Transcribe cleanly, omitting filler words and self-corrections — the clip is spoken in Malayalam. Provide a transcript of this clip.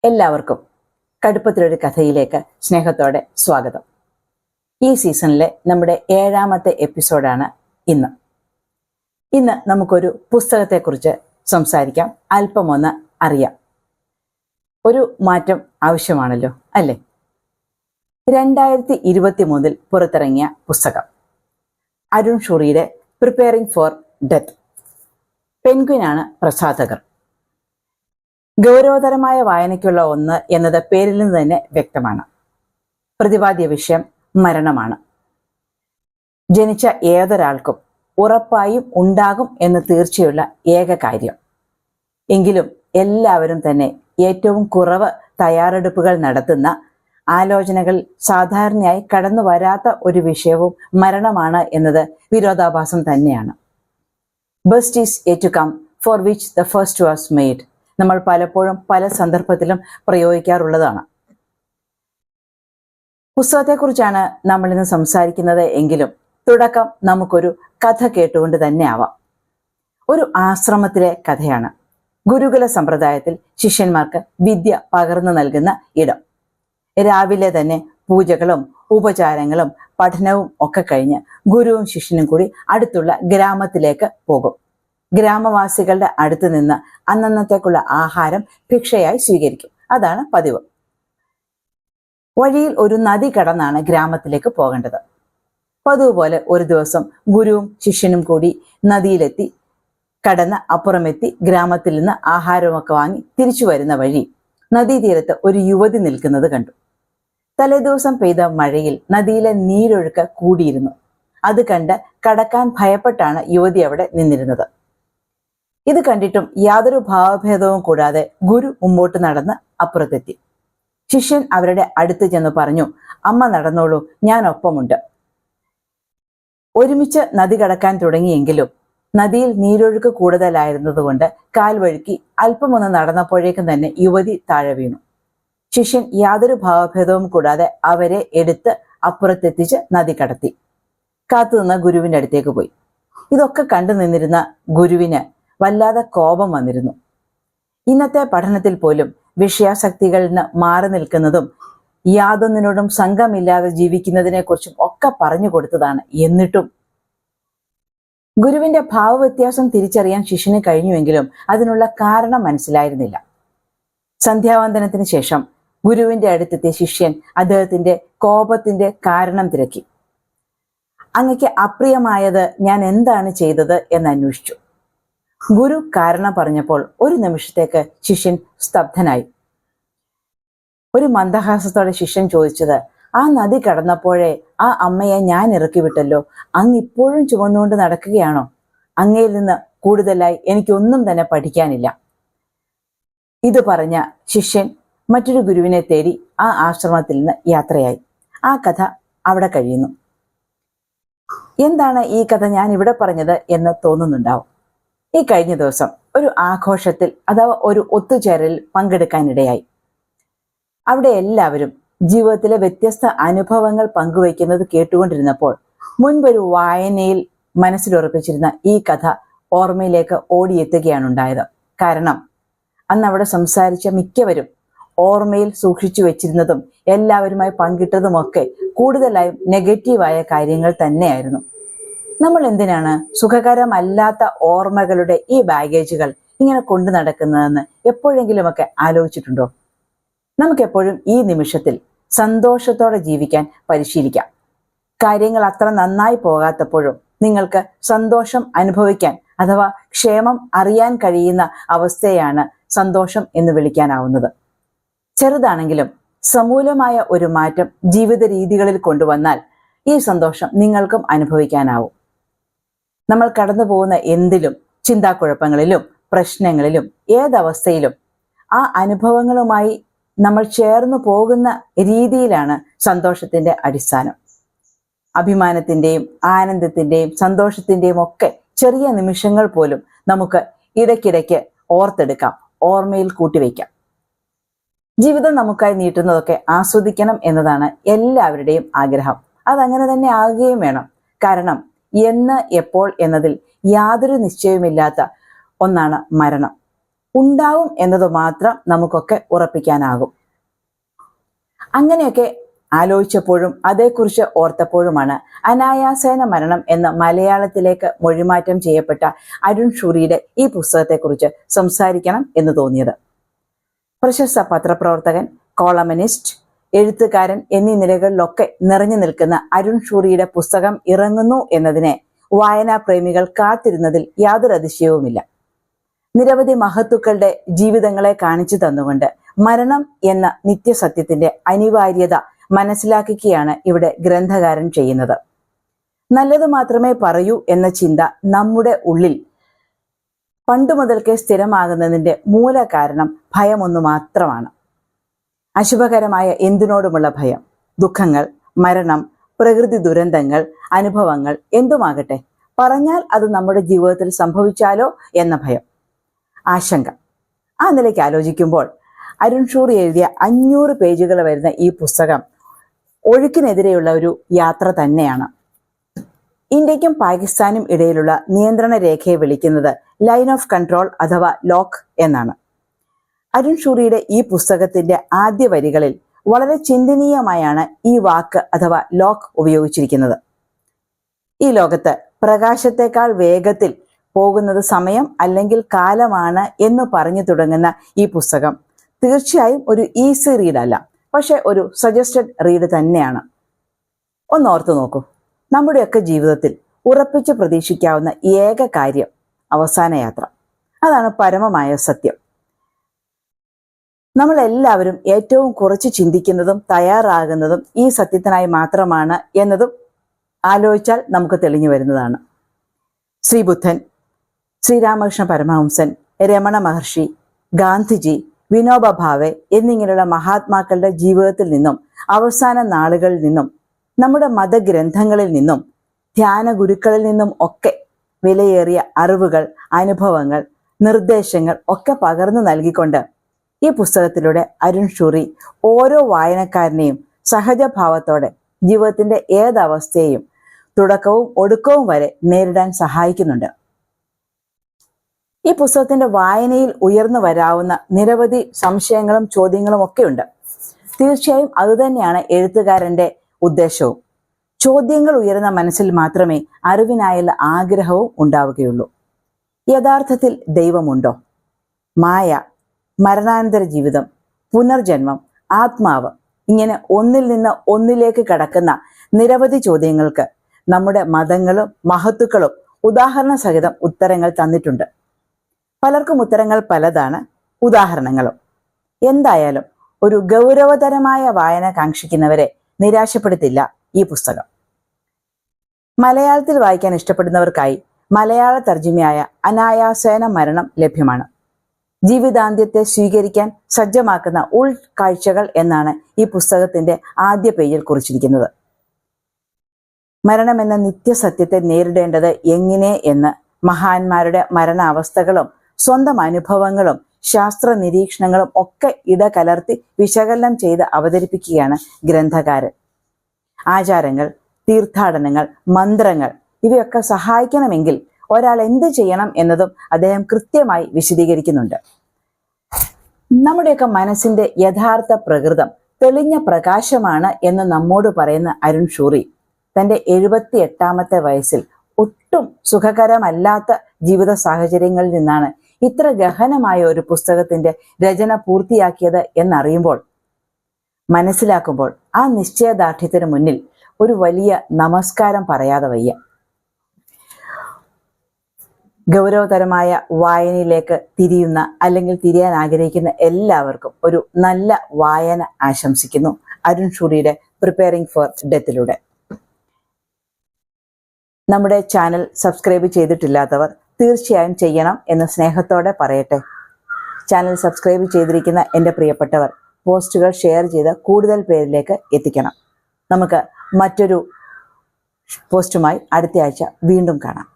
എല്ലാവർക്കും കടുപ്പത്തിലൊരു കഥയിലേക്ക് സ്നേഹത്തോടെ സ്വാഗതം. ഈ സീസണിലെ നമ്മുടെ 7ാമത്തെ എപ്പിസോഡാണ് ഇന്ന് നമുക്കൊരു പുസ്തകത്തെക്കുറിച്ച് സംസാരിക്കാം, അല്പമൊന്ന് അറിയാം. ഒരു മാറ്റം ആവശ്യമാണല്ലോ, അല്ലേ? 2023 പുറത്തിറങ്ങിയ പുസ്തകം അരുൺ ഷൂറിയുടെ പ്രിപ്പയറിംഗ് ഫോർ ഡെത്ത്. പെൻഗ്വിനാണ് പ്രസാധകർ. ഗൗരവതരമായ വായനയ്ക്കുള്ള ഒന്ന് എന്നത് പേരിൽ നിന്ന് തന്നെ വ്യക്തമാണ്. പ്രതിപാദ്യ വിഷയം മരണമാണ്. ജനിച്ച ഏതൊരാൾക്കും ഉറപ്പായും ഉണ്ടാകും എന്ന് തീർച്ചയുള്ള ഏക കാര്യം. എങ്കിലും എല്ലാവരും തന്നെ ഏറ്റവും കുറവ് തയ്യാറെടുപ്പുകൾ നടത്തുന്ന, ആലോചനകൾ സാധാരണയായി കടന്നു വരാത്ത ഒരു വിഷയവും മരണമാണ് എന്നത് വിരോധാഭാസം തന്നെയാണ്. Best is yet to come for which the first was made നമ്മൾ പലപ്പോഴും പല സന്ദർഭത്തിലും പ്രയോഗിക്കാറുള്ളതാണ്. പുസ്തകത്തെക്കുറിച്ചാണ് നമ്മൾ ഇന്ന് സംസാരിക്കുന്നത് എങ്കിലും തുടക്കം നമുക്കൊരു കഥ കേട്ടുകൊണ്ട് തന്നെ ആവാം. ഒരു ആശ്രമത്തിലെ കഥയാണ്. ഗുരുകുല സമ്പ്രദായത്തിൽ ശിഷ്യന്മാർക്ക് വിദ്യ പകർന്നു നൽകുന്ന ഇടം. രാവിലെ തന്നെ പൂജകളും ഉപചാരങ്ങളും പഠനവും ഒക്കെ കഴിഞ്ഞ് ഗുരുവും ശിഷ്യനും കൂടി അടുത്തുള്ള ഗ്രാമത്തിലേക്ക് പോകും. ഗ്രാമവാസികളുടെ അടുത്ത് നിന്ന് അന്നന്നത്തേക്കുള്ള ആഹാരം ഭിക്ഷയായി സ്വീകരിക്കും. അതാണ് പതിവ്. വഴിയിൽ ഒരു നദി കടന്നാണ് ഗ്രാമത്തിലേക്ക് പോകേണ്ടത്. പതിവ് പോലെ ഒരു ദിവസം ഗുരുവും ശിഷ്യനും കൂടി നദിയിലെത്തി, കടന്ന് അപ്പുറമെത്തി ഗ്രാമത്തിൽ നിന്ന് ആഹാരമൊക്കെ വാങ്ങി തിരിച്ചു വരുന്ന വഴി നദീതീരത്ത് ഒരു യുവതി നിൽക്കുന്നത് കണ്ടു. തലേദിവസം പെയ്ത മഴയിൽ നദിയിലെ നീരൊഴുക്ക് കൂടിയിരുന്നു. അത് കണ്ട് കടക്കാൻ ഭയപ്പെട്ടാണ് യുവതി അവിടെ നിന്നിരുന്നത്. ഇത് കണ്ടിട്ടും യാതൊരു ഭാവഭേദവും കൂടാതെ ഗുരു മുമ്പോട്ട് നടന്ന് അപ്പുറത്തെത്തി. ശിഷ്യൻ അവരുടെ അടുത്ത് ചെന്ന് പറഞ്ഞു, "അമ്മ നടന്നോളൂ, ഞാൻ ഒപ്പമുണ്ട്." ഒരുമിച്ച് നദി കടക്കാൻ തുടങ്ങിയെങ്കിലും നദിയിൽ നീരൊഴുക്ക് കൂടുതലായിരുന്നതുകൊണ്ട് കാൽ വഴുക്കി അല്പമൊന്ന് നടന്നപ്പോഴേക്കും തന്നെ യുവതി താഴെ വീണു. ശിഷ്യൻ യാതൊരു ഭാവഭേദവും കൂടാതെ അവരെ എടുത്ത് അപ്പുറത്തെത്തിച്ച് നദി കടത്തി. കാത്തുനിന്ന് ഗുരുവിന്റെ അടുത്തേക്ക് പോയി. ഇതൊക്കെ കണ്ടു നിന്നിരുന്ന ഗുരുവിന് വല്ലാതെ കോപം വന്നിരുന്നു. ഇന്നത്തെ പഠനത്തിൽ പോലും വിഷയാസക്തികളിൽ നിന്ന് മാറി നിൽക്കുന്നതും യാതൊന്നിനോടും സംഘമില്ലാതെ ജീവിക്കുന്നതിനെ കുറിച്ചും ഒക്കെ പറഞ്ഞു കൊടുത്തതാണ്. എന്നിട്ടും ഗുരുവിന്റെ ഭാവവ്യത്യാസം തിരിച്ചറിയാൻ ശിഷ്യന് കഴിഞ്ഞുവെങ്കിലും അതിനുള്ള കാരണം മനസ്സിലായിരുന്നില്ല. സന്ധ്യാവന്ദനത്തിന് ശേഷം ഗുരുവിന്റെ അടുത്തെത്തിയ ശിഷ്യൻ അദ്ദേഹത്തിന്റെ കോപത്തിന്റെ കാരണം തിരക്കി. "അങ്ങക്ക് അപ്രിയമായത് ഞാൻ എന്താണ് ചെയ്തത്?" എന്ന് അന്വേഷിച്ചു. ഗുരു കാരണം പറഞ്ഞപ്പോൾ ഒരു നിമിഷത്തേക്ക് ശിഷ്യൻ സ്തബ്ധനായി. ഒരു മന്ദഹാസത്തോടെ ശിഷ്യൻ ചോദിച്ചത്, "ആ നദി കടന്നപ്പോഴേ ആ അമ്മയെ ഞാൻ ഇറക്കി വിട്ടല്ലോ. അങ്ങ് ഇപ്പോഴും ചുമന്നുകൊണ്ട് നടക്കുകയാണോ? അങ്ങയിൽ നിന്ന് കൂടുതലായി എനിക്കൊന്നും തന്നെ പഠിക്കാനില്ല." ഇത് പറഞ്ഞ ശിഷ്യൻ മറ്റൊരു ഗുരുവിനെ തേടി ആ ആശ്രമത്തിൽ നിന്ന് യാത്രയായി. ആ കഥ അവിടെ കഴിയുന്നു. എന്താണ് ഈ കഥ ഞാൻ ഇവിടെ പറഞ്ഞത് എന്ന് തോന്നുന്നുണ്ടാവും. ഈ കഴിഞ്ഞ ദിവസം ഒരു ആഘോഷത്തിൽ അഥവാ ഒരു ഒത്തുചേരലിൽ പങ്കെടുക്കാനിടയായി. അവിടെ എല്ലാവരും ജീവിതത്തിലെ വ്യത്യസ്ത അനുഭവങ്ങൾ പങ്കുവയ്ക്കുന്നത് കേട്ടുകൊണ്ടിരുന്നപ്പോൾ മുൻപൊരു വായനയിൽ മനസ്സിലുറപ്പിച്ചിരുന്ന ഈ കഥ ഓർമ്മയിലേക്ക് ഓടിയെത്തുകയാണ് ഉണ്ടായത്. കാരണം അന്ന് അവിടെ സംസാരിച്ച മിക്കവരും ഓർമ്മയിൽ സൂക്ഷിച്ചു വെച്ചിരുന്നതും എല്ലാവരുമായി പങ്കിട്ടതുമൊക്കെ കൂടുതലായും നെഗറ്റീവായ കാര്യങ്ങൾ തന്നെയായിരുന്നു. നമ്മൾ എന്തിനാണ് സുഖകരമല്ലാത്ത ഓർമ്മകളുടെ ഈ ബാഗേജുകൾ ഇങ്ങനെ കൊണ്ടു നടക്കുന്നതെന്ന് എപ്പോഴെങ്കിലുമൊക്കെ ആലോചിച്ചിട്ടുണ്ടോ? നമുക്കെപ്പോഴും ഈ നിമിഷത്തിൽ സന്തോഷത്തോടെ ജീവിക്കാൻ പരിശീലിക്കാം. കാര്യങ്ങൾ അത്ര നന്നായി പോകാത്തപ്പോഴും നിങ്ങൾക്ക് സന്തോഷം അനുഭവിക്കാൻ അഥവാ ക്ഷേമം അറിയാൻ കഴിയുന്ന അവസ്ഥയാണ് സന്തോഷം എന്ന് വിളിക്കാനാവുന്നത്. ചെറുതാണെങ്കിലും സമൂലമായ ഒരു മാറ്റം ജീവിത രീതികളിൽ കൊണ്ടുവന്നാൽ ഈ സന്തോഷം നിങ്ങൾക്കും അനുഭവിക്കാനാവും. നമ്മൾ കടന്നു പോകുന്ന എന്തിലും, ചിന്താക്കുഴപ്പങ്ങളിലും പ്രശ്നങ്ങളിലും ഏതവസ്ഥയിലും ആ അനുഭവങ്ങളുമായി നമ്മൾ ചേർന്നു പോകുന്ന രീതിയിലാണ് സന്തോഷത്തിന്റെ അടിസ്ഥാനം. അഭിമാനത്തിന്റെയും ആനന്ദത്തിന്റെയും സന്തോഷത്തിന്റെയും ഒക്കെ ചെറിയ നിമിഷങ്ങൾ പോലും നമുക്ക് ഇടയ്ക്കിടയ്ക്ക് ഓർത്തെടുക്കാം, ഓർമ്മയിൽ കൂട്ടിവെക്കാം. ജീവിതം നമുക്കായി നീട്ടുന്നതൊക്കെ ആസ്വദിക്കണം എന്നതാണ് എല്ലാവരുടെയും ആഗ്രഹം. അതങ്ങനെ തന്നെ ആകുകയും വേണം. കാരണം എന്ന്, എപ്പോൾ എന്നതിൽ യാതൊരു നിശ്ചയവുമില്ലാത്ത ഒന്നാണ് മരണം. ഉണ്ടാവും എന്നത് മാത്രം നമുക്കൊക്കെ ഉറപ്പിക്കാനാകും. അങ്ങനെയൊക്കെ ആലോചിച്ചപ്പോഴും അതേക്കുറിച്ച് ഓർത്തപ്പോഴുമാണ് അനായാസേന മരണം എന്ന മലയാളത്തിലേക്ക് മൊഴിമാറ്റം ചെയ്യപ്പെട്ട അരുൺ ഷൂറിയുടെ ഈ പുസ്തകത്തെക്കുറിച്ച് സംസാരിക്കണം എന്ന് തോന്നിയത്. പ്രശസ്ത പത്രപ്രവർത്തകൻ, കോളമനിസ്റ്റ്, എഴുത്തുകാരൻ എന്നീ നിലകളിലൊക്കെ നിറഞ്ഞു നിൽക്കുന്ന അരുൺ ഷൂറിയുടെ പുസ്തകം ഇറങ്ങുന്നു എന്നതിനെ വായനാ പ്രേമികൾ കാത്തിരുന്നതിൽ യാതൊരു അതിശയവുമില്ല. നിരവധി മഹത്തുക്കളുടെ ജീവിതങ്ങളെ കാണിച്ചു തന്നുകൊണ്ട് മരണം എന്ന നിത്യസത്യത്തിന്റെ അനിവാര്യത മനസ്സിലാക്കുകയാണ് ഇവിടെ ഗ്രന്ഥകാരൻ ചെയ്യുന്നത്. നല്ലത് മാത്രമേ പറയൂ എന്ന ചിന്ത നമ്മുടെ ഉള്ളിൽ പണ്ടു മുതൽക്കേ സ്ഥിരമാകുന്നതിന്റെ മൂല കാരണം ഭയമൊന്നു മാത്രമാണ്. അശുഭകരമായ എന്തിനോടുമുള്ള ഭയം, ദുഃഖങ്ങൾ, മരണം, പ്രകൃതി ദുരന്തങ്ങൾ, അനുഭവങ്ങൾ എന്തുമാകട്ടെ, പറഞ്ഞാൽ അത് നമ്മുടെ ജീവിതത്തിൽ സംഭവിച്ചാലോ എന്ന ഭയം, ആശങ്ക. ആ നിലയ്ക്ക് ആലോചിക്കുമ്പോൾ അരുൺ ഷൂറി എഴുതിയ 500 പേജുകൾ വരുന്ന ഈ പുസ്തകം ഒഴുക്കിനെതിരെയുള്ള ഒരു യാത്ര തന്നെയാണ്. ഇന്ത്യക്കും പാകിസ്ഥാനും ഇടയിലുള്ള നിയന്ത്രണ രേഖയെ വിളിക്കുന്നത് ലൈൻ ഓഫ് കൺട്രോൾ അഥവാ ലോക്ക് എന്നാണ്. അരുൺ ഷൂറിയുടെ ഈ പുസ്തകത്തിന്റെ ആദ്യ വരികളിൽ വളരെ ചിന്തനീയമായാണ് ഈ വാക്ക് അഥവാ ലോക്ക് ഉപയോഗിച്ചിരിക്കുന്നത്. ഈ ലോകത്ത് പ്രകാശത്തെക്കാൾ വേഗത്തിൽ പോകുന്നത് സമയം അല്ലെങ്കിൽ കാലമാണ് എന്ന് പറഞ്ഞു തുടങ്ങുന്ന ഈ പുസ്തകം തീർച്ചയായും ഒരു ഈസി റീഡ് അല്ല, പക്ഷെ ഒരു സജസ്റ്റഡ് റീഡ് തന്നെയാണ്. ഒന്നോർത്തു നോക്കൂ, നമ്മുടെയൊക്കെ ജീവിതത്തിൽ ഉറപ്പിച്ച് പ്രതീക്ഷിക്കാവുന്ന ഏക കാര്യം അവസാന യാത്ര. അതാണ് പരമമായ സത്യം. നമ്മളെല്ലാവരും ഏറ്റവും കുറച്ച് ചിന്തിക്കുന്നതും തയ്യാറാകുന്നതും ഈ സത്യത്തിനായി മാത്രമാണ് എന്നതും ആലോചിച്ചാൽ നമുക്ക് തെളിഞ്ഞു വരുന്നതാണ്. ശ്രീബുദ്ധൻ, ശ്രീരാമകൃഷ്ണ പരമഹംസൻ, രമണ മഹർഷി, ഗാന്ധിജി, വിനോബ ഭാവെ എന്നിങ്ങനെയുള്ള മഹാത്മാക്കളുടെ ജീവിതത്തിൽ നിന്നും അവസാന നാളുകളിൽ നിന്നും നമ്മുടെ മതഗ്രന്ഥങ്ങളിൽ നിന്നും ധ്യാന ഗുരുക്കളിൽ നിന്നും ഒക്കെ വിലയേറിയ അറിവുകൾ, അനുഭവങ്ങൾ, നിർദ്ദേശങ്ങൾ ഒക്കെ പകർന്നു നൽകിക്കൊണ്ട് ഈ പുസ്തകത്തിലൂടെ അരുൺ ഷൂറി ഓരോ വായനക്കാരനെയും സഹജഭാവത്തോടെ ജീവിതത്തിന്റെ ഏതവസ്ഥയെയും തുടക്കവും ഒടുക്കവും വരെ നേരിടാൻ സഹായിക്കുന്നുണ്ട്. ഈ പുസ്തകത്തിന്റെ വായനയിൽ ഉയർന്നു വരാവുന്ന നിരവധി സംശയങ്ങളും ചോദ്യങ്ങളും ഒക്കെ ഉണ്ട്. തീർച്ചയായും അതുതന്നെയാണ് എഴുത്തുകാരന്റെ ഉദ്ദേശവും. ചോദ്യങ്ങൾ ഉയരുന്ന മനസ്സിൽ മാത്രമേ അറിവിനായുള്ള ആഗ്രഹവും ഉണ്ടാവുകയുള്ളൂ. യഥാർത്ഥത്തിൽ ദൈവമുണ്ടോ? മായ, മരണാനന്തര ജീവിതം, പുനർജന്മം, ആത്മാവ്, ഇങ്ങനെ ഒന്നിൽ നിന്ന് ഒന്നിലേക്ക് കടക്കുന്ന നിരവധി ചോദ്യങ്ങൾക്ക് നമ്മുടെ മതങ്ങളും മഹത്തുക്കളും ഉദാഹരണ സഹിതം ഉത്തരങ്ങൾ തന്നിട്ടുണ്ട്. പലർക്കും ഉത്തരങ്ങൾ പലതാണ്, ഉദാഹരണങ്ങളും. എന്തായാലും ഒരു ഗൗരവതരമായ വായന കാക്ഷിക്കുന്നവരെ നിരാശപ്പെടുത്തില്ല ഈ പുസ്തകം. മലയാളത്തിൽ വായിക്കാൻ ഇഷ്ടപ്പെടുന്നവർക്കായി മലയാള തർജ്ജിമയായ അനായാസേന മരണം ലഭ്യമാണ്. ജീവിതാന്ത്യത്തെ സ്വീകരിക്കാൻ സജ്ജമാക്കുന്ന ഉൾക്കാഴ്ചകൾ എന്നാണ് ഈ പുസ്തകത്തിന്റെ ആദ്യ പേജിൽ കുറിച്ചിരിക്കുന്നത്. മരണമെന്ന നിത്യസത്യത്തെ നേരിടേണ്ടത് എങ്ങനെ എന്ന് മഹാന്മാരുടെ മരണാവസ്ഥകളും സ്വന്തം അനുഭവങ്ങളും ശാസ്ത്ര നിരീക്ഷണങ്ങളും ഒക്കെ ഇടകലർത്തി വിശകലനം ചെയ്ത് അവതരിപ്പിക്കുകയാണ് ഗ്രന്ഥകാരൻ. ആചാരങ്ങൾ, തീർത്ഥാടനങ്ങൾ, മന്ത്രങ്ങൾ ഇവയൊക്കെ സഹായിക്കണമെങ്കിൽ ഒരാൾ എന്ത് ചെയ്യണം എന്നതും അദ്ദേഹം കൃത്യമായി വിശദീകരിക്കുന്നുണ്ട്. നമ്മുടെയൊക്കെ മനസ്സിന്റെ യഥാർത്ഥ പ്രകൃതം തെളിഞ്ഞ പ്രകാശമാണ് എന്ന് നമ്മോട് പറയുന്ന അരുൺ ഷൂറി തന്റെ 78ാമത്തെ വയസ്സിൽ ഒട്ടും സുഖകരമല്ലാത്ത ജീവിത സാഹചര്യങ്ങളിൽ നിന്നാണ് ഇത്ര ഗഹനമായ ഒരു പുസ്തകത്തിന്റെ രചന പൂർത്തിയാക്കിയത് എന്നറിയുമ്പോൾ, മനസ്സിലാക്കുമ്പോൾ ആ നിശ്ചയദാർഢ്യത്തിന് മുന്നിൽ ഒരു വലിയ നമസ്കാരം പറയാതെ വയ്യ. ഗൗരവതരമായ വായനയിലേക്ക് തിരിയുന്ന അല്ലെങ്കിൽ തിരിയാൻ ആഗ്രഹിക്കുന്ന എല്ലാവർക്കും ഒരു നല്ല വായന ആശംസിക്കുന്നു അരുൺ ഷൂറിയുടെ പ്രിപ്പയറിംഗ് ഫോർ ഡെത്തിലൂടെ. നമ്മുടെ ചാനൽ സബ്സ്ക്രൈബ് ചെയ്തിട്ടില്ലാത്തവർ തീർച്ചയായും ചെയ്യണം എന്ന് സ്നേഹത്തോടെ പറയട്ടെ. ചാനൽ സബ്സ്ക്രൈബ് ചെയ്തിരിക്കുന്ന എൻ്റെ പ്രിയപ്പെട്ടവർ പോസ്റ്റുകൾ ഷെയർ ചെയ്ത് കൂടുതൽ പേരിലേക്ക് എത്തിക്കണം. നമുക്ക് മറ്റൊരു പോസ്റ്റുമായി അടുത്ത ആഴ്ച വീണ്ടും കാണാം.